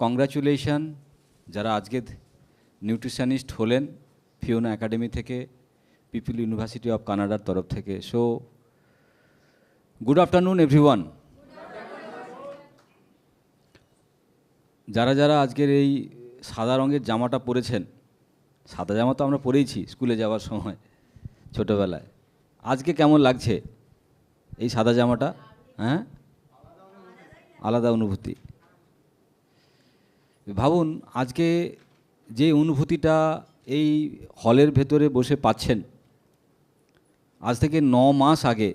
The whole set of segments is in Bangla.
কংগ্রাচুলেশন যারা আজকে নিউট্রিশনিস্ট হলেন ফিওনা একাডেমি থেকে, পিপল ইউনিভার্সিটি অফ কানাডার তরফ থেকে। So good afternoon everyone. যারা যারা আজকের এই সাদা রঙের জামাটা পরেছেন, সাদা জামা তো আমরা পরেইছি স্কুলে যাওয়ার সময় ছোটোবেলায়, আজকে কেমন লাগছে এই সাদা জামাটা? হ্যাঁ, আলাদা অনুভূতি। ভাবুন আজকে যে অনুভূতিটা এই হলের ভেতরে বসে পাচ্ছেন, আজ থেকে 9 মাস আগে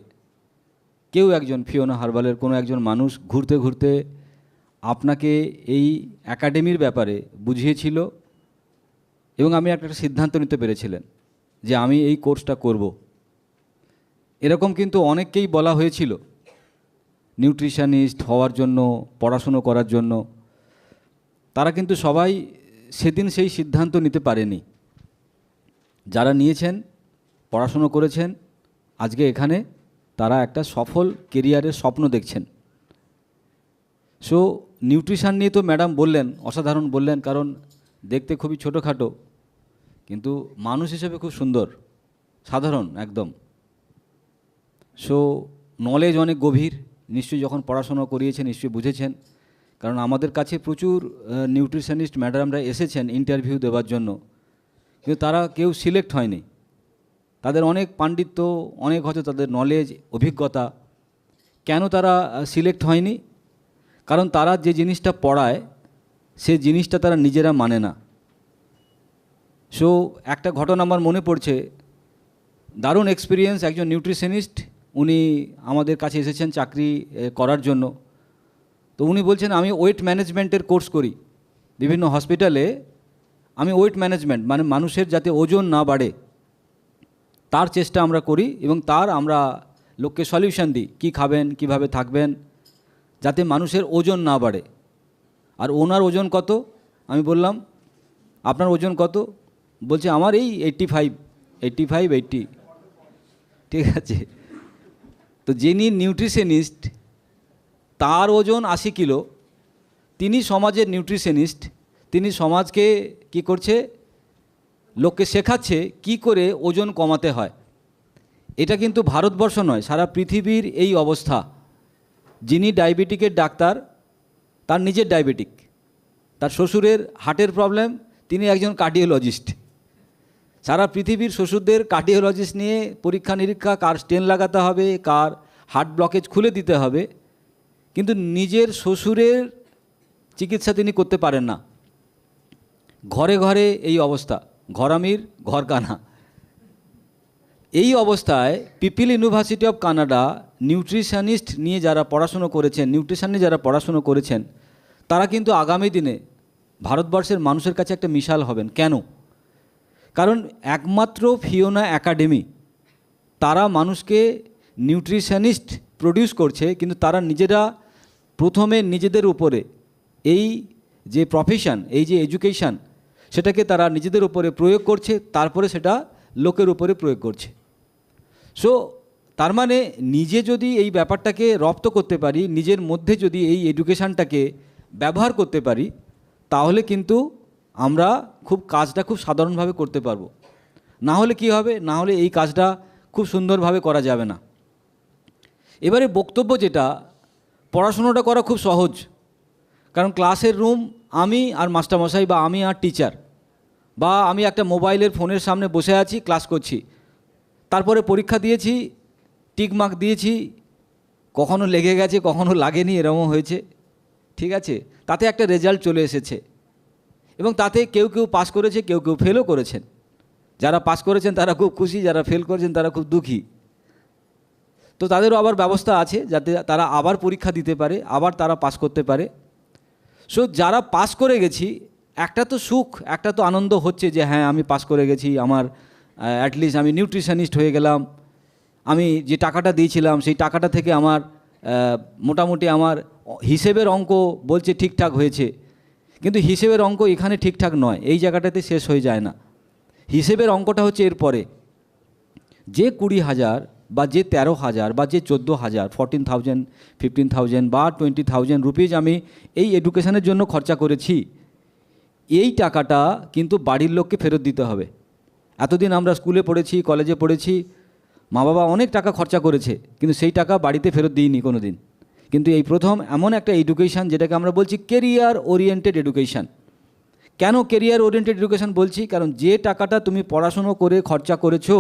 কেউ একজন ফিওনা হার্বালের কোনো একজন মানুষ ঘুরতে ঘুরতে আপনাকে এই একাডেমির ব্যাপারে বুঝিয়েছিল এবং আমি একটা সিদ্ধান্ত নিতে পেরেছিলেন যে আমি এই কোর্সটা করব। এরকম কিন্তু অনেককেই বলা হয়েছিল নিউট্রিশনিস্ট হওয়ার জন্য, পড়াশুনো করার জন্য। তারা কিন্তু সবাই সেদিন সেই সিদ্ধান্ত নিতে পারেনি। যারা নিয়েছেন, পড়াশুনো করেছেন, আজকে এখানে তারা একটা সফল কেরিয়ারের স্বপ্ন দেখছেন। সো নিউট্রিশন নিয়ে তো ম্যাডাম বললেন, অসাধারণ বললেন, কারণ দেখতে খুবই ছোটোখাটো কিন্তু মানুষ হিসেবে খুব সুন্দর, সাধারণ একদম। সো নলেজ অনেক গভীর, নিশ্চয়ই যখন পড়াশোনা করিয়েছেন নিশ্চয়ই বুঝেছেন। কারণ আমাদের কাছে প্রচুর নিউট্রিশনিস্ট ম্যাডামরা এসেছেন ইন্টারভিউ দেওয়ার জন্য, কিন্তু তারা কেউ সিলেক্ট হয়নি। তাদের অনেক পাণ্ডিত্য, অনেক হয়তো তাদের নলেজ, অভিজ্ঞতা, কেন তারা সিলেক্ট হয়নি? কারণ তারা যে জিনিসটা পড়ায় সে জিনিসটা তারা নিজেরা মানে না। সো একটা ঘটনা আমার মনে পড়ছে, দারুণ এক্সপিরিয়েন্স। একজন নিউট্রিশনিস্ট উনি আমাদের কাছে এসেছেন চাকরি করার জন্য। তো উনি বলছেন আমি ওয়েট ম্যানেজমেন্টের কোর্স করি বিভিন্ন হসপিটালে। আমি ওয়েট ম্যানেজমেন্ট মানে মানুষের যাতে ওজন না বাড়ে তার চেষ্টা আমরা করি এবং তার আমরা লোককে সলিউশন দিই, কী খাবেন, কিভাবে থাকবেন, যাতে মানুষের ওজন না বাড়ে। আর ওনার ওজন কত? আমি বললাম আপনার ওজন কত? বলছে আমার এই 80। ঠিক আছে, তো যিনি নিউট্রিশনিস্ট তার ওজন 80 কিলো, তিনি সমাজের নিউট্রিশনিস্ট, তিনি সমাজকে কি করছে, লোককে শেখাচ্ছে কি করে ওজন কমাতে হয়। এটা কিন্তু ভারতবর্ষ নয়, সারা পৃথিবীর এই অবস্থা। যিনি ডায়াবেটিকের ডাক্তার, তার নিজের ডায়াবেটিক, তার শ্বশুরের হার্টের প্রবলেম, তিনি একজন কার্ডিওলজিস্ট। সারা পৃথিবীর শ্বশুরদের কার্ডিওলজিস্ট নিয়ে পরীক্ষা নিরীক্ষা, কার স্টেন লাগাতে হবে, কার হার্ট ব্লকেজ খুলে দিতে হবে, কিন্তু নিজের শ্বশুরের চিকিৎসা তিনি করতে পারেন না। ঘরে ঘরে এই অবস্থা, ঘরামির ঘর কানা। এই অবস্থায় people university of Canada nutritionist নিয়ে যারা পড়াশুনো করেছেন, নিউট্রিশন নিয়ে যারা পড়াশুনো করেছেন, তারা কিন্তু আগামী দিনে ভারতবর্ষের মানুষের কাছে একটা মিসাল হবেন। কেন? কারণ একমাত্র ফিওনা একাডেমি তারা মানুষকে নিউট্রিশনিস্ট প্রডিউস করছে, কিন্তু তারা নিজেরা প্রথমে নিজেদের উপরে এই যে প্রফেশন, এই যে এডুকেশান, সেটাকে তারা নিজেদের উপরে প্রয়োগ করছে, তারপরে সেটা লোকের উপরে প্রয়োগ করছে। সো তার মানে নিজে যদি এই ব্যাপারটাকে রপ্ত করতে পারি, নিজের মধ্যে যদি এই এডুকেশানটাকে ব্যবহার করতে পারি, তাহলে কিন্তু আমরা কাজটা খুব সাধারণভাবে করতে পারবো। না হলে কি হবে? না হলে এই কাজটা খুব সুন্দরভাবে করা যাবে না। এবারে বক্তব্য যেটা, পড়াশোনাটা করা খুব সহজ, কারণ ক্লাসের রুম আমি আর মাস্টারমশাই, বা আমি আর টিচার, বা আমি একটা মোবাইলের ফোনের সামনে বসে আছি, ক্লাস করছি, তারপরে পরীক্ষা দিয়েছি, টিক মার্ক দিয়েছি, কখনো লেগে গেছে কখনো লাগেনি, এরকম হয়েছে, ঠিক আছে, তাতে একটা রেজাল্ট চলে এসেছে এবং তাতে কেউ কেউ পাস করেছে, কেউ কেউ ফেলও করেছেন। যারা পাস করেছেন তারা খুব খুশি, যারা ফেল করেছেন তারা খুব দুঃখী। তো তাদেরও আবার ব্যবস্থা আছে যাতে তারা আবার পরীক্ষা দিতে পারে, আবার তারা পাস করতে পারে। সো যারা পাস করে গেছি, একটা তো সুখ, একটা তো আনন্দ হচ্ছে যে হ্যাঁ আমি পাস করে গেছি, আমার অ্যাটলিস্ট আমি নিউট্রিশনিস্ট হয়ে গেলাম, আমি যে টাকাটা দিয়েছিলাম সেই টাকাটা থেকে আমার মোটামুটি আমার হিসেবের অঙ্ক বলছে ঠিকঠাক হয়েছে। কিন্তু হিসেবের অঙ্ক এখানে ঠিকঠাক নয়, এই জায়গাটাতে শেষ হয়ে যায় না। হিসেবের অঙ্কটা হচ্ছে এরপরে, যে 20,000 বা যে 13,000 বা যে 14,000, 14,000, 15,000 বা 20,000 রুপিজ আমি এই এডুকেশনের জন্য খরচা করেছি, এই টাকাটা কিন্তু বাড়ির লোককে ফেরত দিতে হবে। এতদিন আমরা স্কুলে পড়েছি, কলেজে পড়েছি, মা বাবা অনেক টাকা খরচা করেছে, কিন্তু সেই টাকা বাড়িতে ফেরত দিইনি কোনো দিন। কিন্তু এই প্রথম এমন একটা এডুকেশান যেটাকে আমরা বলছি কেরিয়ার ওরিয়েন্টেড এডুকেশান। কেন কেরিয়ার ওরিয়েন্টেড এডুকেশান বলছি? কারণ যে টাকাটা তুমি পড়াশুনো করে খরচা করেছো,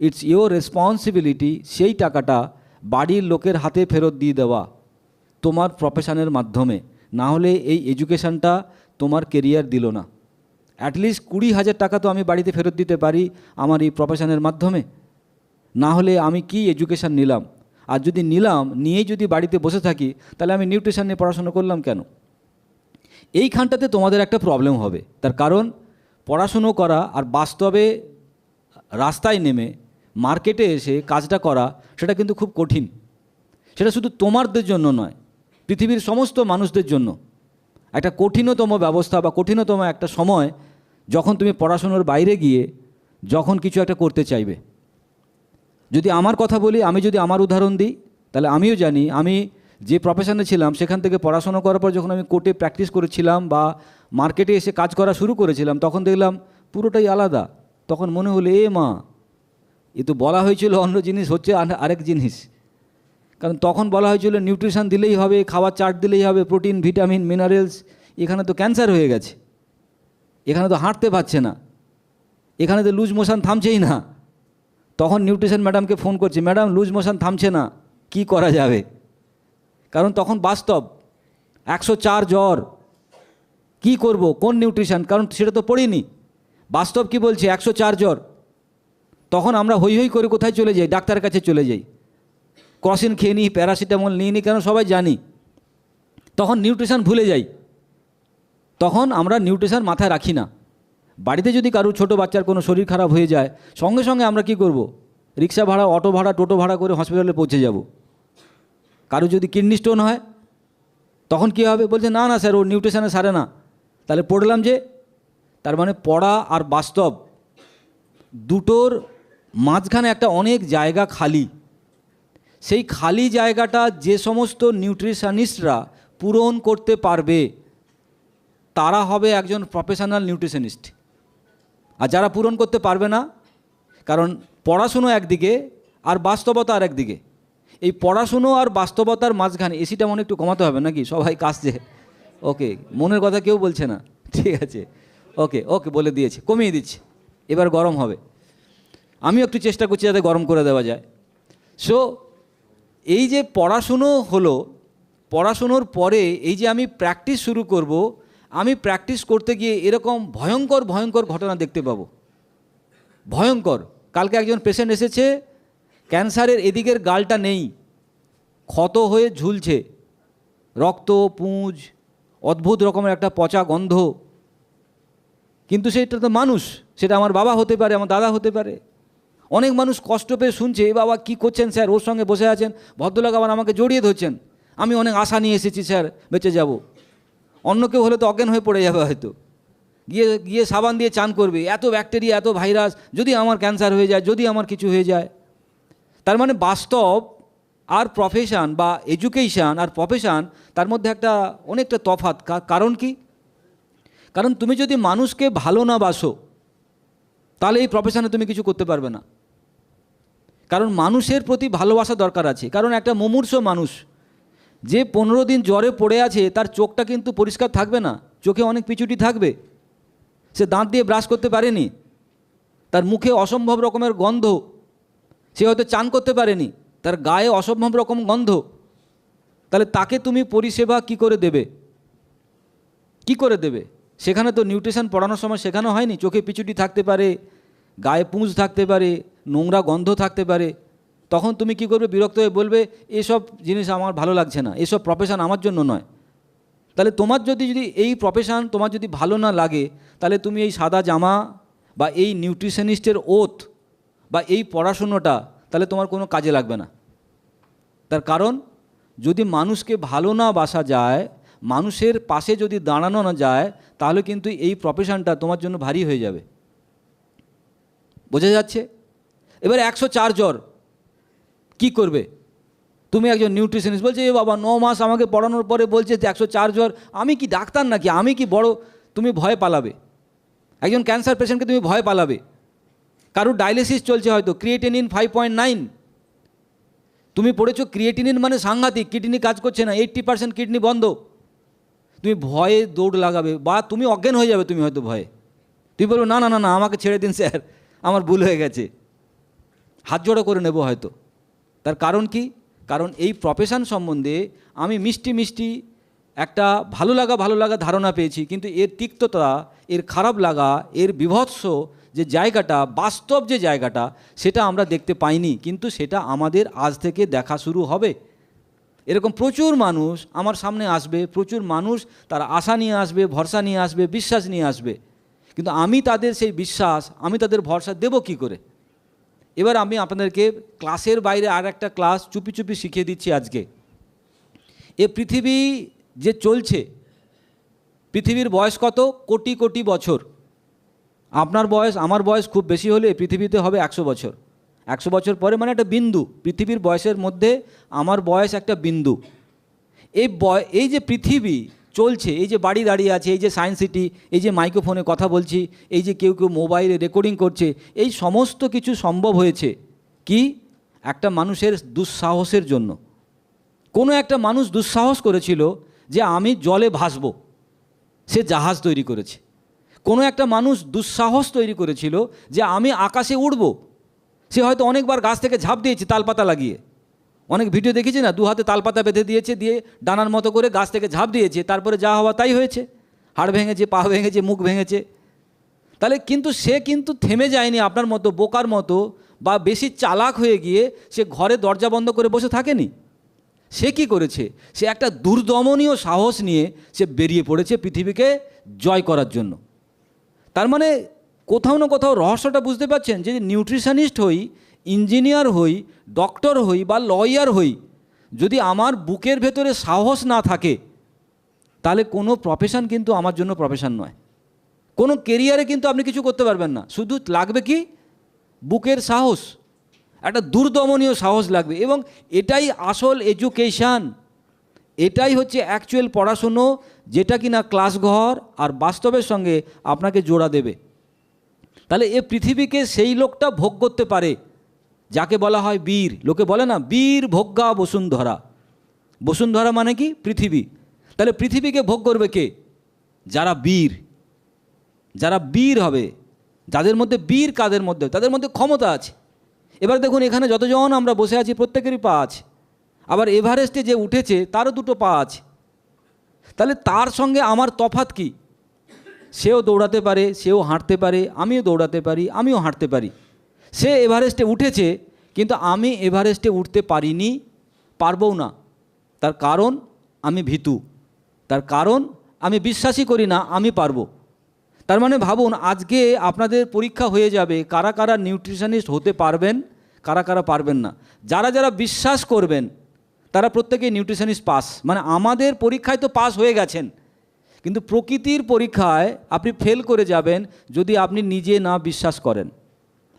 ইটস ইয়োর রেসপন্সিবিলিটি সেই টাকাটা বাড়ির লোকের হাতে ফেরত দিয়ে দেওয়া তোমার প্রফেশনের মাধ্যমে। না হলে এই এডুকেশানটা তোমার কেরিয়ার দিল না। অ্যাটলিস্ট 20,000 টাকা তো আমি বাড়িতে ফেরত দিতে পারি আমার এই প্রফেশনের মাধ্যমে। না হলে আমি কি এডুকেশান নিলাম? আর যদি নিলাম, নিয়েই যদি বাড়িতে বসে থাকি, তাহলে আমি নিউট্রিশন নিয়ে পড়াশোনা করলাম কেন? এইখানটাতে তোমাদের একটা প্রবলেম হবে। তার কারণ পড়াশুনো করা আর বাস্তবে রাস্তায় নেমে মার্কেটে এসে কাজটা করা সেটা কিন্তু খুব কঠিন। সেটা শুধু তোমাদের জন্য নয়, পৃথিবীর সমস্ত মানুষদের জন্য একটা কঠিনতম ব্যবস্থা বা কঠিনতম একটা সময়, যখন তুমি পড়াশুনোর বাইরে গিয়ে যখন কিছু একটা করতে চাইবে। যদি আমার কথা বলি, আমি যদি আমার উদাহরণ দিই, তাহলে আমিও জানি আমি যে প্রফেশনে ছিলাম সেখান থেকে পড়াশোনা করার পর যখন আমি কোর্টে প্র্যাকটিস করেছিলাম বা মার্কেটে এসে কাজ করা শুরু করেছিলাম, তখন দেখলাম পুরোটাই আলাদা। তখন মনে হলো মা, এ তো বলা হয়েছিল অন্য জিনিস, হচ্ছে আরেক জিনিস। কারণ তখন বলা হয়েছিল নিউট্রিশন দিলেই হবে, খাবার চার্ট দিলেই হবে, প্রোটিন, ভিটামিন, মিনারেলস। এখানে তো ক্যান্সার হয়ে গেছে, এখানে তো হাঁটতে পারছে না, এখানে তো লুজ মোশন থামছেই না। তখন নিউট্রিশন ম্যাডামকে ফোন করছি, ম্যাডাম লুজ মোশন থামছে না, কি করা যাবে? কারণ তখন বাস্তব 104 জ্বর, কি করব, কোন নিউট্রিশন? কারণ সেটা তো পড়িনি। বাস্তব কি বলছে? 104 জ্বর। তখন আমরা হই হই করে কোথায় চলে যাই? ডাক্তারের কাছে চলে যাই। ক্রসিন খেয়ে নিই, প্যারাসিটামল নিয়ে নিই, কেন সবাই জানি। তখন নিউট্রিশন ভুলে যাই, তখন আমরা নিউট্রিশন মাথায় রাখি না। বাড়িতে যদি কারো ছোটো বাচ্চার কোনো শরীর খারাপ হয়ে যায়, সঙ্গে সঙ্গে আমরা কি করব? রিক্সা ভাড়া, অটো ভাড়া, টোটো ভাড়া করে হসপিটালে পৌঁছে যাব। কারো যদি কিডনি স্টোন হয়, তখন কি হবে? বলছে না না স্যার, ও নিউট্রিশনে সারে না। তাহলে পড়লাম যে, তার মানে পড়া আর বাস্তব দুটোর মাঝখানে একটা অনেক জায়গা খালি। সেই খালি জায়গাটা যে সমস্ত নিউট্রিশনিস্টরা পূরণ করতে পারবে, তারা হবে একজন প্রফেশনাল নিউট্রিশনিস্ট। আর যারা পূরণ করতে পারবে না, কারণ পড়াশুনো একদিকে আর বাস্তবতা আর একদিকে, এই পড়াশুনো আর বাস্তবতার মাঝখানে এসিটা মনে একটু কমাতে হবে নাকি? সবাই কাশছে। ওকে, মনের কথা কেউ বলছে না, ঠিক আছে। ওকে ওকে বলে দিয়েছে, কমিয়ে দিচ্ছে, এবার গরম হবে। আমিও একটু চেষ্টা করছি যাতে গরম করে দেওয়া যায়। সো এই যে পড়াশুনো হলো, পড়াশুনোর পরে এই যে আমি প্র্যাকটিস শুরু করব, আমি প্র্যাকটিস করতে গিয়ে এরকম ভয়ঙ্কর ভয়ঙ্কর ঘটনা দেখতে পাবো। ভয়ঙ্কর। কালকে একজন পেশেন্ট এসেছে, ক্যান্সারের এদিকের গালটা নেই, ক্ষত হয়ে ঝুলছে, রক্ত, পুঁজ, অদ্ভুত রকমের একটা পচা গন্ধ। কিন্তু সেটা তো মানুষ, সেটা আমার বাবা হতে পারে, আমার দাদা হতে পারে। অনেক মানুষ কষ্ট পেয়ে শুনছে, এ বাবা কী করছেন স্যার? ওর সঙ্গে বসে আছেন, ভদ্রলোক আবার আমাকে জড়িয়ে ধরছেন, আমি অনেক আশা নিয়ে এসেছি স্যার, বেঁচে যাব। অন্য কেউ হলে তো অজ্ঞান হয়ে পড়ে যাবে হয়তো, গিয়ে গিয়ে সাবান দিয়ে চান করবে, এত ব্যাকটেরিয়া, এত ভাইরাস, যদি আমার ক্যান্সার হয়ে যায়, যদি আমার কিছু হয়ে যায়। তার মানে বাস্তব আর প্রফেশন বা এডুকেশান আর প্রফেশন, তার মধ্যে একটা অনেকটা তফাৎ। কারণ কি? কারণ তুমি যদি মানুষকে ভালো না বাসো, তাহলে এই প্রফেশনে তুমি কিছু করতে পারবে না। কারণ মানুষের প্রতি ভালোবাসা দরকার আছে। কারণ একটা মুমূর্ষ মানুষ যে 15 দিন জ্বরে পড়ে আছে, তার চোখটা কিন্তু পরিষ্কার থাকবে না, চোখে অনেক পিছুটি থাকবে, সে দাঁত দিয়ে ব্রাশ করতে পারেনি, তার মুখে অসম্ভব রকমের গন্ধ, সে হয়তো চান করতে পারেনি, তার গায়ে অসম্ভব রকম গন্ধ। তাহলে তাকে তুমি পরিষেবা কি করে দেবে? কি করে দেবে? সেখানে তো নিউট্রিশন পড়ানোর সময় শেখানো হয়নি। চোখে পিছুটি থাকতে পারে, গায়ে পুঁজ থাকতে পারে, নোংরা গন্ধ থাকতে পারে। তখন তুমি কি করবে? বিরক্ত হয়ে বলবে, এসব জিনিস আমার ভালো লাগছে না, এসব প্রফেশন আমার জন্য নয়। তাহলে তোমার যদি এই প্রফেশন তোমার যদি ভালো না লাগে, তাহলে তুমি এই সাদা জামা বা এই নিউট্রিশনিস্টের ওথ বা এই পড়াশুনোটা তাহলে তোমার কোনো কাজে লাগবে না। তার কারণ যদি মানুষকে ভালো না বাসা যায়, মানুষের পাশে যদি দাঁড়ানো না যায়, তাহলে কিন্তু এই প্রফেশনটা তোমার জন্য ভারী হয়ে যাবে। বোঝা যাচ্ছে? এবার 104 জ্বর, কি করবে? তুমি একজন নিউট্রিশনিস্ট বলছে এ বাবা 9 মাস আমাকে পড়ানোর পরে বলছে যে 104 জ্বর, আমি কি ডাক্তার নাকি, আমি কি বড়? তুমি ভয় পালাবে। একজন ক্যান্সার পেশেন্টকে তুমি ভয় পালাবে। কারোর ডায়ালিসিস চলছে, হয়তো ক্রিয়েটিনিন 5.9, তুমি পড়েছো ক্রিয়েটিনিন মানে সাংঘাতিক, কিডনি কাজ করছে না, 80% কিডনি বন্ধ, তুমি ভয়ে দৌড় লাগাবে বা তুমি অজ্ঞান হয়ে যাবে। তুমি হয়তো ভয়ে তুমি বলবে না না না না আমাকে ছেড়ে দিন স্যার, আমার ভুল হয়ে গেছে, হাত জোড়ো করে নেব হয়তো। তার কারণ কি? কারণ এই প্রফেশন সম্বন্ধে আমি মিষ্টি মিষ্টি একটা ভালো লাগা ধারণা পেয়েছি, কিন্তু এর তিক্ততা, এর খারাপ লাগা, এর বীভৎস যে জায়গাটা, বাস্তব যে জায়গাটা, সেটা আমরা দেখতে পাইনি, কিন্তু সেটা আমাদের আজ থেকে দেখা শুরু হবে। এরকম প্রচুর মানুষ আমার সামনে আসবে, প্রচুর মানুষ তারা আশা নিয়ে আসবে, ভরসা নিয়ে আসবে, বিশ্বাস নিয়ে আসবে, কিন্তু আমি তাদের সেই বিশ্বাস, আমি তাদের ভরসা দেব কি করে? এবার আমি আপনাদেরকে ক্লাসের বাইরে আর একটা ক্লাস চুপি চুপি শিখিয়ে দিচ্ছি আজকে। এ পৃথিবী যে চলছে, পৃথিবীর বয়স কত? কোটি কোটি বছর। আপনার বয়স, আমার বয়স খুব বেশি হলে পৃথিবীতে হবে 100 বছর। 100 বছর পরে মানে একটা বিন্দু, পৃথিবীর বয়সের মধ্যে আমার বয়স একটা বিন্দু। এই যে পৃথিবী চলছে, এই যে বাড়ি দাঁড়িয়ে আছে, এই যে সায়েন্স সিটি, এই যে মাইক্রোফোনে কথা বলছি, এই যে কেউ কেউ মোবাইলে রেকর্ডিং করছে, এই সমস্ত কিছু সম্ভব হয়েছে কি? একটা মানুষের দুঃসাহসের জন্য। কোনো একটা মানুষ দুঃসাহস করেছিল যে আমি জলে ভাসব, সে জাহাজ তৈরি করেছে। কোনো একটা মানুষ দুঃসাহস তৈরি করেছিল যে আমি আকাশে উড়ব, সে হয়তো অনেকবার গাছ থেকে ঝাঁপ দিয়েছে তালপাতা লাগিয়ে। অনেক ভিডিও দেখেছি না, 2 হাতে তালপাতা বেঁধে দিয়েছে, দিয়ে ডানার মতো করে গাছ থেকে ঝাঁপ দিয়েছে, তারপরে যা হওয়া তাই হয়েছে, হাড় ভেঙেছে, পা ভেঙেছে, মুখ ভেঙেছে। তাহলে কিন্তু সে কিন্তু থেমে যায়নি আপনার মতো বোকার মতো বা বেশি চালাক হয়ে গিয়ে সে ঘরে দরজা বন্ধ করে বসে থাকেনি। সে কি করেছে? সে একটা দুর্দমনীয় সাহস নিয়ে সে বেরিয়ে পড়েছে পৃথিবীকে জয় করার জন্য। তার মানে কোথাও না কোথাও রহস্যটা বুঝতে পারছেন যে নিউট্রিশনিস্ট হই, ইঞ্জিনিয়ার হই, ডক্টর হই বা লয়ার হই, যদি আমার বুকের ভেতরে সাহস না থাকে, তাহলে কোনো প্রফেশন কিন্তু আমার জন্য প্রফেশন নয়। কোনো কেরিয়ারে কিন্তু আপনি কিছু করতে পারবেন না। শুধু লাগবে কি? বুকের সাহস, একটা দুর্দমনীয় সাহস লাগবে। এবং এটাই আসল এডুকেশান, এটাই হচ্ছে অ্যাকচুয়াল পড়াশুনো, যেটা কিনা ক্লাসঘর আর বাস্তবের সঙ্গে আপনাকে জোড়া দেবে। তাহলে এ পৃথিবীকে সেই লোকটা ভোগ করতে পারে যাকে বলা হয় বীর। লোকে বলে না বীর ভোগ্যা বসুন্ধরা। বসুন্ধরা মানে কি? পৃথিবী। তাহলে পৃথিবীকে ভোগ করবে কে? যারা বীর, যারা বীর হবে, যাদের মধ্যে বীর, কাদের মধ্যে? তাদের মধ্যে ক্ষমতা আছে। এবার দেখুন এখানে যতজন আমরা বসে আছি প্রত্যেকেরই পা আছে, আবার এভারেস্টে যে উঠেছে তারও 2টো পা আছে। তাহলে তার সঙ্গে আমার তফাৎ কি? সেও দৌড়াতে পারে, সেও হাঁটতে পারে, আমিও দৌড়াতে পারি, আমিও হাঁটতে পারি। সে এভারেস্টে উঠেছে, কিন্তু আমি এভারেস্টে উঠতে পারিনি, পারবও না। তার কারণ আমি ভীতু, তার কারণ আমি বিশ্বাসই করি না আমি পারবো। তার মানে ভাবুন, আজকে আপনাদের পরীক্ষা হয়ে যাবে কারা কারা নিউট্রিশনিস্ট হতে পারবেন, কারা কারা পারবেন না। যারা যারা বিশ্বাস করবেন তারা প্রত্যেকেই নিউট্রিশনিস্ট পাস। মানে আমাদের পরীক্ষায় তো পাস হয়ে গেছেন, কিন্তু প্রকৃতির পরীক্ষায় আপনি ফেল করে যাবেন যদি আপনি নিজে না বিশ্বাস করেন।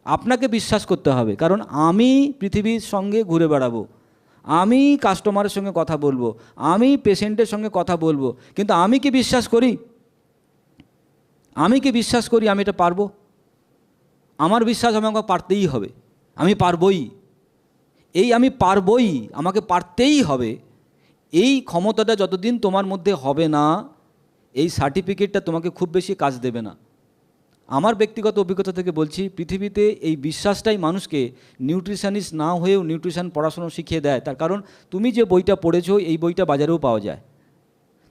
আপনাকে বিশ্বাস করতে হবে, কারণ আমি পৃথিবীর সঙ্গে ঘুরে বেড়াবো, আমি কাস্টমারের সঙ্গে কথা বলবো, আমি পেশেন্টের সঙ্গে কথা বলবো, কিন্তু আমি কি বিশ্বাস করি? আমি কি বিশ্বাস করি আমি এটা পারবো? আমার বিশ্বাস আমাকে পারতেই হবে, আমি পারবই। এই আমি পারবই, আমাকে পারতেই হবে, এই ক্ষমতাটা যতদিন তোমার মধ্যে হবে না, এই সার্টিফিকেটটা তোমাকে খুব বেশি কাজ দেবে না। আমার ব্যক্তিগত অভিজ্ঞতা থেকে বলছি, পৃথিবীতে এই বিশ্বাসটাই মানুষকে নিউট্রিশনিস্ট না হয়েও নিউট্রিশন পড়াশোনা শিখিয়ে দেয়। তার কারণ তুমি যে বইটা পড়েছো এই বইটা বাজারেও পাওয়া যায়।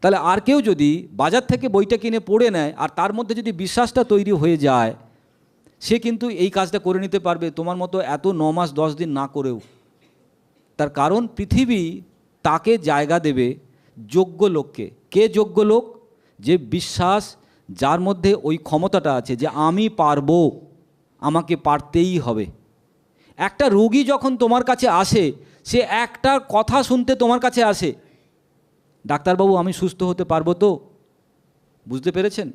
তাহলে আর কেউ যদি বাজার থেকে বইটা কিনে পড়ে নেয় আর তার মধ্যে যদি বিশ্বাসটা তৈরি হয়ে যায়, সে কিন্তু এই কাজটা করে নিতে পারবে তোমার মতো এত 9 মাস 10 দিন না করেও। তার কারণ পৃথিবী তাকে জায়গা দেবে যোগ্য লোককে। কে যোগ্য লোক? যে বিশ্বাস, যার মধ্যে ওই ক্ষমতাটা আছে যে আমি পারবো, আমাকে পারতেই হবে। একটা রোগী যখন তোমার কাছে আসে, সে একটা কথা শুনতে তোমার কাছে আসে, ডাক্তারবাবু আমি সুস্থ হতে পারবো তো? বুঝতে পেরেছেন?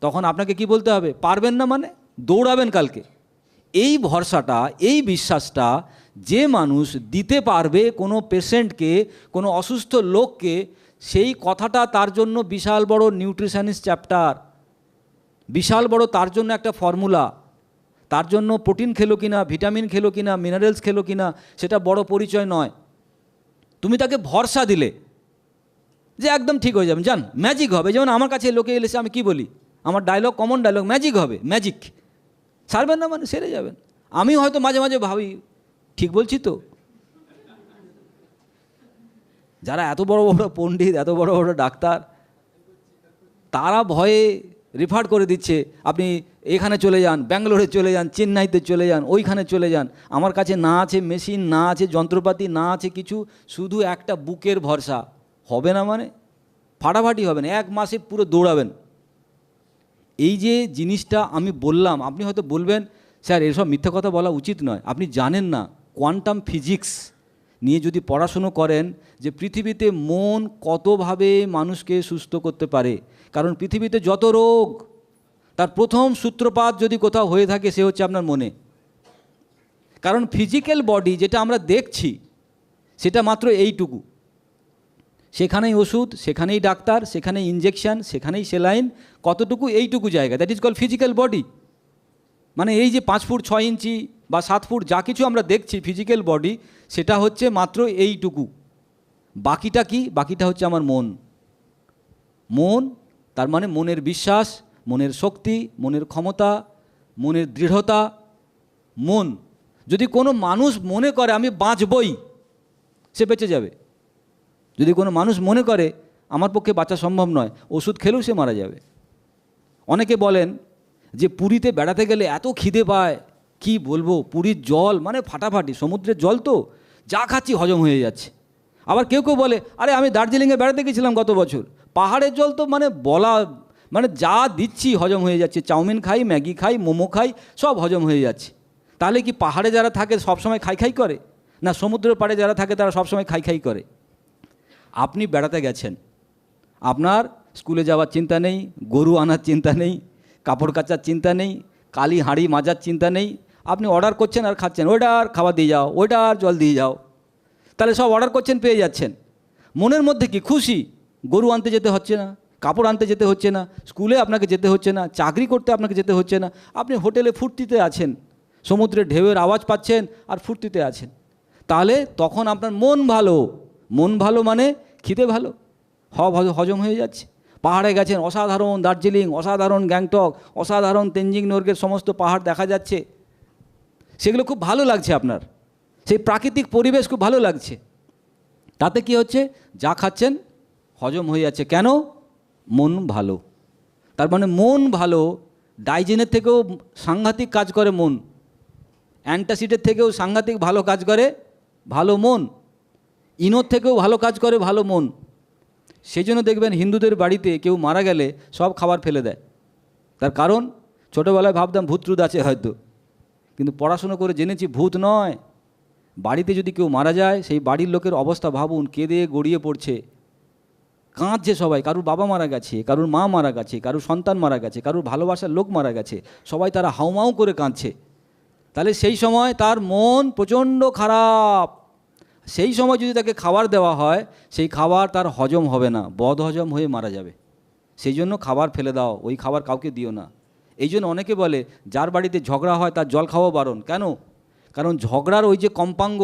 তখন আপনাকে কি বলতে হবে? পারবেন না মানে দৌড়াবেন কালকে। এই ভরসাটা, এই বিশ্বাসটা যে মানুষ দিতে পারবে কোনো পেশেন্টকে, কোনো অসুস্থ লোককে, সেই কথাটা তার জন্য বিশাল বড় নিউট্রিশনিস্ট চ্যাপ্টার, বিশাল বড় তার জন্য একটা ফর্মুলা। তার জন্য প্রোটিন খেলো কিনা, ভিটামিন খেলো কিনা, মিনারেলস খেলো কিনা, সেটা বড় পরিচয় নয়। তুমি তাকে ভরসা দিলে যে একদম ঠিক হয়ে যাবেন, জান ম্যাজিক হবে। যেমন আমার কাছে লোকে এলেছে, আমি কি বলি, আমার ডায়লগ, কমন ডায়লগ, ম্যাজিক হবে, ম্যাজিক। সারবেন না মানে সেরে যাবেন। আমি হয়তো মাঝে মাঝে ভাবি, ঠিক বলছি তো? যারা এত বড় বড় পণ্ডিত, এত বড় বড় ডাক্তার, তারা ভয়ে রেফার করে দিচ্ছে, আপনি এখানে চলে যান, ব্যাঙ্গালোরে চলে যান, চেন্নাইতে চলে যান, ওইখানে চলে যান। আমার কাছে না আছে মেশিন, না আছে যন্ত্রপাতি, না আছে কিছু, শুধু একটা বুকের ভরসা। হবে না মানে ফাটাফাটি হবে না, 1 মাসে পুরো দৌড়াবেন। এই যে জিনিসটা আমি বললাম, আপনি হয়তো বলবেন, স্যার এসব মিথ্যা কথা বলা উচিত নয়। আপনি জানেন না কোয়ান্টাম ফিজিক্স নিয়ে যদি পড়াশুনো করেন, যে পৃথিবীতে মন কতভাবে মানুষকে সুস্থ করতে পারে। কারণ পৃথিবীতে যত রোগ, তার প্রথম সূত্রপাত যদি কোথাও হয়ে থাকে, সে হচ্ছে আপনার মনে। কারণ ফিজিক্যাল বডি যেটা আমরা দেখছি, সেটা মাত্র এইটুকু। সেখানেই ওষুধ, সেখানেই ডাক্তার, সেখানেই ইঞ্জেকশন, সেখানেই সেলাইন, কতটুকু, এইটুকু জায়গা, that is call physical body. মানে এই যে 5 ফুট 6 ইঞ্চি বা 7 ফুট যা কিছু আমরা দেখছি ফিজিক্যাল বডি, সেটা হচ্ছে মাত্র এইটুকু। বাকিটা কি? বাকিটা হচ্ছে আমার মন। মন, তার মানে মনের বিশ্বাস, মনের শক্তি, মনের ক্ষমতা, মনের দৃঢ়তা। মন, যদি কোনো মানুষ মনে করে আমি বাঁচবই, সে বেঁচে যাবে। যদি কোনো মানুষ মনে করে আমার পক্ষে বাঁচা সম্ভব নয়, ওষুধ খেলেও সে মারা যাবে। অনেকে বলেন যে পুরীতে বেড়াতে গেলে এত খিদে পায়, কি বলবো, পুরীর জল মানে ফাটাফাটি, সমুদ্রের জল তো যা খাচ্ছি হজম হয়ে যাচ্ছে। আবার কেউ কেউ বলে, আরে আমি দার্জিলিংয়ে বেড়াতে গেছিলাম গত বছর, পাহাড়ের জল তো মানে বলা, মানে যা দিচ্ছি হজম হয়ে যাচ্ছে, চাউমিন খাই, ম্যাগি খাই, মোমো খাই, সব হজম হয়ে যাচ্ছে। তাহলে কি পাহাড়ে যারা থাকে সবসময় খাই খাই করে? না, সমুদ্রের পাড়ে যারা থাকে তারা সবসময় খাই খাই করে। আপনি বেড়াতে গেছেন, আপনার স্কুলে যাওয়ার চিন্তা নেই, গরু আনার চিন্তা নেই, কাপড় কাচার চিন্তা নেই, কালি হাঁড়ি মাজার চিন্তা নেই। আপনি অর্ডার করছেন আর খাচ্ছেন, ওইটার খাবার দিয়ে যাও, ওইটার জল দিয়ে যাও। তাহলে সব অর্ডার করছেন, পেয়ে যাচ্ছেন। মনের মধ্যে কি খুশি, গরু আনতে যেতে হচ্ছে না, কাপড় আনতে যেতে হচ্ছে না, স্কুলে আপনাকে যেতে হচ্ছে না, চাকরি করতে আপনাকে যেতে হচ্ছে না, আপনি হোটেলে ফুর্তিতে আছেন, সমুদ্রের ঢেউয়ের আওয়াজ পাচ্ছেন আর ফুর্তিতে আছেন। তাহলে তখন আপনার মন ভালো। মন ভালো মানে খিদে ভালো, হজম হয়ে যাচ্ছে। পাহাড়ে গেছেন, অসাধারণ দার্জিলিং, অসাধারণ গ্যাংটক, অসাধারণ তেনজিং নোরগের সমস্ত পাহাড় দেখা যাচ্ছে, সেগুলো খুব ভালো লাগছে আপনার, সেই প্রাকৃতিক পরিবেশ খুব ভালো লাগছে। তাতে কি হচ্ছে, যা খাচ্ছেন হজম হয়ে যাচ্ছে। কেন? মন ভালো। তার মানে মন ভালো, ডাইজেনের থেকেও সাংঘাতিক কাজ করে মন, অ্যান্টাসিডের থেকেও সাংঘাতিক ভালো কাজ করে ভালো মন, ইনোর থেকেও ভালো কাজ করে ভালো মন। সেই জন্য দেখবেন হিন্দুদের বাড়িতে কেউ মারা গেলে সব খাবার ফেলে দেয়। তার কারণ, ছোটোবেলায় ভাবতাম ভূতটুত আছে হয়তো, কিন্তু পড়াশুনো করে জেনেছি ভূত নয়। বাড়িতে যদি কেউ মারা যায়, সেই বাড়ির লোকের অবস্থা ভাবুন, কেঁদে গড়িয়ে পড়ছে, কাঁদছে সবাই। কারুর বাবা মারা গেছে, কারুর মা মারা গেছে, কারুর সন্তান মারা গেছে, কারুর ভালোবাসার লোক মারা গেছে, সবাই তারা হাউমাউ করে কাঁদছে। তাহলে সেই সময় তার মন প্রচণ্ড খারাপ। সেই সময় যদি তাকে খাবার দেওয়া হয়, সেই খাবার তার হজম হবে না, বদ হজম হয়ে মারা যাবে। সেই জন্য খাবার ফেলে দাও, ওই খাবার কাউকে দিও না। এই জন্য অনেকে বলে যার বাড়িতে ঝগড়া হয় তার জল খাওয়া বারণ। কেন? কারণ ঝগড়ার ওই যে কম্পাঙ্গ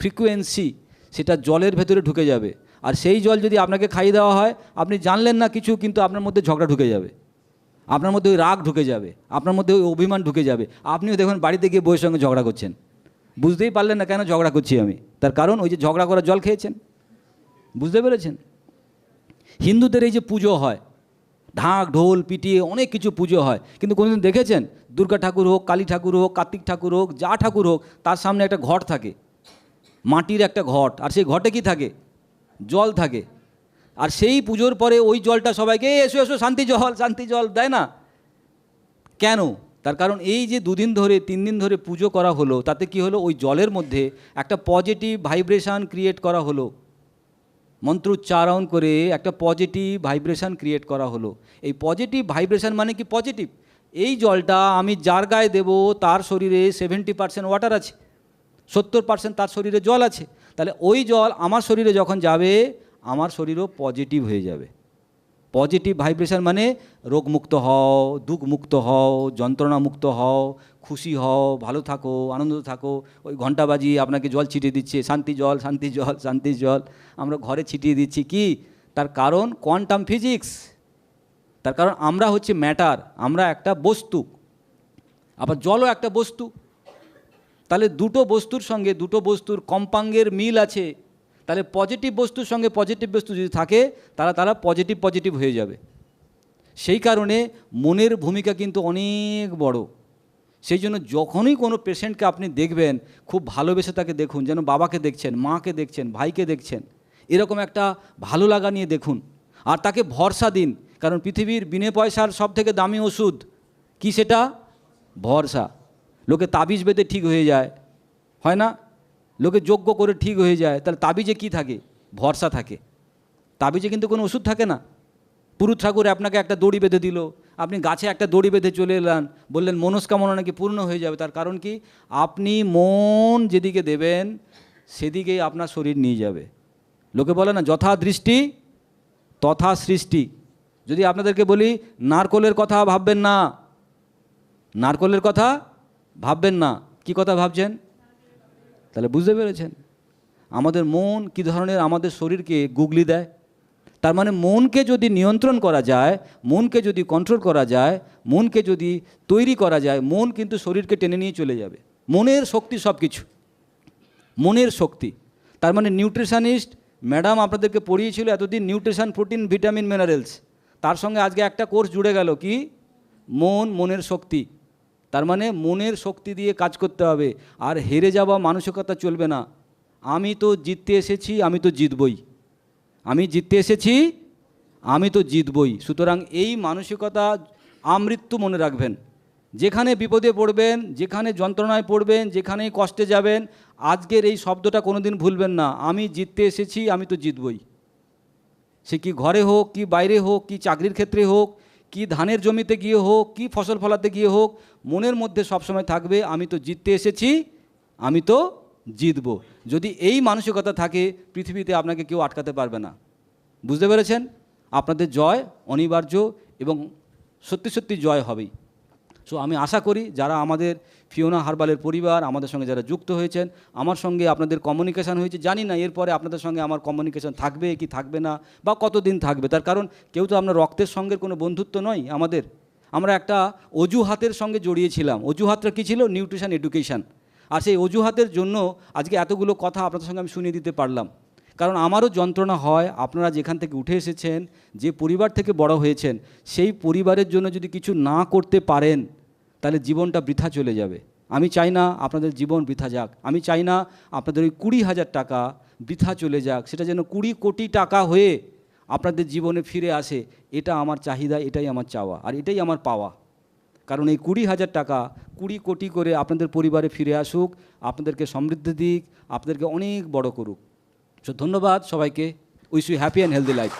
ফ্রিকোয়েন্সি, সেটা জলের ভেতরে ঢুকে যাবে। আর সেই জল যদি আপনাকে খাইয়ে দেওয়া হয়, আপনি জানলেন না কিছু, কিন্তু আপনার মধ্যে ঝগড়া ঢুকে যাবে, আপনার মধ্যে ওই রাগ ঢুকে যাবে, আপনার মধ্যে ওই অভিমান ঢুকে যাবে। আপনিও দেখুন বাড়িতে গিয়ে বউয়ের সঙ্গে ঝগড়া করছেন, বুঝতেই পারলেন না কেন ঝগড়া করছি আমি। তার কারণ ওই যে ঝগড়া করার জল খেয়েছেন। বুঝতে পেরেছেন? হিন্দুদের এই যে পুজো হয়, ঢাক ঢোল পিটিয়ে অনেক কিছু পুজো হয়, কিন্তু কোনোদিন দেখেছেন দুর্গা ঠাকুর হোক, কালী ঠাকুর হোক, কার্তিক ঠাকুর হোক, যা ঠাকুর হোক, তার সামনে একটা ঘট থাকে, মাটির একটা ঘট, আর সেই ঘটে কি থাকে? জল থাকে। আর সেই পুজোর পরে ওই জলটা সবাইকে এসো এসো শান্তি জল, শান্তি জল দেয় না কেন? তার কারণ এই যে 2 দিন ধরে 3 দিন ধরে পুজো করা হলো, তাতে কি হলো, ওই জলের মধ্যে একটা পজিটিভ ভাইব্রেশন ক্রিয়েট করা হলো। মন্ত্র উচ্চারণ করে একটা পজিটিভ ভাইব্রেশন ক্রিয়েট করা হলো। এই পজিটিভ ভাইব্রেশন মানে কি? পজিটিভ। এই জলটা আমি যার গায়ে দেবো তার শরীরে 70% ওয়াটার আছে, 70% তার শরীরে জল আছে। তাহলে ওই জল আমার শরীরে যখন যাবে, আমার শরীরও পজিটিভ হয়ে যাবে। পজিটিভ ভাইব্রেশন মানে রোগমুক্ত হও, দুঃখমুক্ত হও, যন্ত্রণামুক্ত হও, খুশি হও, ভালো থাকো, আনন্দ থাকো। ওই ঘন্টা বাজিয়ে আপনাকে জল ছিটিয়ে দিচ্ছে, শান্তি জল, শান্তি জল, শান্তি জল, আমরা ঘরে ছিটিয়ে দিচ্ছি। কি তার কারণ? Quantum physics. তার কারণ আমরা হচ্ছে ম্যাটার, আমরা একটা বস্তু, আবার জলও একটা বস্তু। তাহলে দুটো বস্তুর সঙ্গে দুটো বস্তুর কম্পাঙ্গের মিল আছে। তাহলে পজিটিভ বস্তুর সঙ্গে পজিটিভ বস্তু যদি থাকে, তারা পজিটিভ পজিটিভ হয়ে যাবে। সেই কারণে মনের ভূমিকা কিন্তু অনেক বড়। সেই জন্য যখনই কোনো পেশেন্টকে আপনি দেখবেন, খুব ভালোবেসে তাকে দেখুন, যেন বাবাকে দেখছেন, মাকে দেখছেন, ভাইকে দেখছেন, এরকম একটা ভালো লাগা নিয়ে দেখুন। আর তাকে ভরসা দিন, কারণ পৃথিবীর বিনে পয়সার সব থেকে দামি ওষুধ কি? সেটা ভরসা। লোকে তাবিজ বেঁধে ঠিক হয়ে যায়, হয় না? লোকে যজ্ঞ করে ঠিক হয়ে যায়। তাহলে তাবিজে কি থাকে? ভরসা থাকে। তাবিজে কিন্তু কোনো ওষুধ থাকে না। পুরুত ঠাকুর আপনাকে একটা দড়ি বেঁধে দিল, আপনি গাছে একটা দড়ি বেঁধে চলে এলেন, বললেন মনস্কামনা নাকি পূর্ণ হয়ে যাবে। তার কারণ কি? আপনি মন যেদিকে দেবেন সেদিকেই আপনার শরীর নিয়ে যাবে। লোকে বলে না, যথা দৃষ্টি তথা সৃষ্টি। যদি আপনাদেরকে বলি নারকোলের কথা ভাববেন না, নারকোলের কথা ভাববেন না, কি কথা ভাবছেন? তাহলে বুঝতে পেরেছেন আমাদের মন কী ধরনের আমাদের শরীরকে গুগলি দেয়। তার মানে মনকে যদি নিয়ন্ত্রণ করা যায়, মনকে যদি কন্ট্রোল করা যায়, মনকে যদি তৈরি করা যায়, মন কিন্তু শরীরকে টেনে নিয়ে চলে যাবে। মনের শক্তি সব কিছু, মনের শক্তি। তার মানে নিউট্রিশনিস্ট ম্যাডাম আপনাদেরকে পড়িয়েছিল এতদিন নিউট্রিশন, প্রোটিন, ভিটামিন, মিনারেলস, তার সঙ্গে আজকে একটা কোর্স জুড়ে গেল কি? মন, মনের শক্তি। তার মানে মনের শক্তি দিয়ে কাজ করতে হবে। আর হেরে যাওয়া মানসিকতা চলবে না। আমি তো জিততে এসেছি, আমি তো জিতবই, আমি জিততে এসেছি, আমি তো জিতবই। সুতরাং এই মানসিকতা আমৃত্যু মনে রাখবেন। যেখানে বিপদে পড়বেন, যেখানে যন্ত্রণায় পড়বেন, যেখানেই কষ্টে যাবেন, আজকের এই শব্দটা কোনোদিন ভুলবেন না, আমি জিততে এসেছি, আমি তো জিতবই। সে কি ঘরে হোক, কি বাইরে হোক, কি চাকরির ক্ষেত্রে হোক, কি ধানের জমিতে গিয়ে হোক, কি ফসল ফলাতে গিয়ে হোক, মনের মধ্যে সবসময় থাকবে আমি তো জিততে এসেছি, আমি তো জিতব। যদি এই মানসিকতা থাকে, পৃথিবীতে আপনাকে কেউ আটকাতে পারবে না। বুঝতে পেরেছেন? আপনাদের জয় অনিবার্য এবং সত্যি সত্যি জয় হবেই। সো আমি আশা করি যারা আমাদের ফিওনা হার্বালের পরিবার, আমাদের সঙ্গে যারা যুক্ত হয়েছেন, আমার সঙ্গে আপনাদের কমিউনিকেশান হয়েছে, জানি না এরপরে আপনাদের সঙ্গে আমার কমিউনিকেশান থাকবে কি থাকবে না, বা কতদিন থাকবে। তার কারণ কেউ তো আমরা রক্তের সঙ্গে কোনো বন্ধুত্ব নয় আমাদের। আমরা একটা অজুহাতের সঙ্গে জড়িয়েছিলাম। অজুহাতটা কী ছিল? Nutrition education. আর সেই অজুহাতের জন্য আজকে এতগুলো কথা আপনাদের সঙ্গে আমি শুনিয়ে দিতে পারলাম। কারণ আমারও যন্ত্রণা হয়। আপনারা যেখান থেকে উঠে এসেছেন, যে পরিবার থেকে বড় হয়েছেন, সেই পরিবারের জন্য যদি কিছু না করতে পারেন, তাহলে জীবনটা বৃথা চলে যাবে। আমি চাই না আপনাদের জীবন বৃথা যাক। আমি চাই না আপনাদের ওই 20,000 টাকা বৃথা চলে যাক। সেটা যেন 20 কোটি টাকা হয়ে আপনাদের জীবনে ফিরে আসে। এটা আমার চাহিদা, এটাই আমার চাওয়া, আর এটাই আমার পাওয়া। কারণ এই 20,000 টাকা 20 কোটি করে আপনাদের পরিবারে ফিরে আসুক, আপনাদেরকে সমৃদ্ধি দিক, আপনাদেরকে অনেক বড় করুক। সো ধন্যবাদ সবাইকে। Wish you happy and healthy life.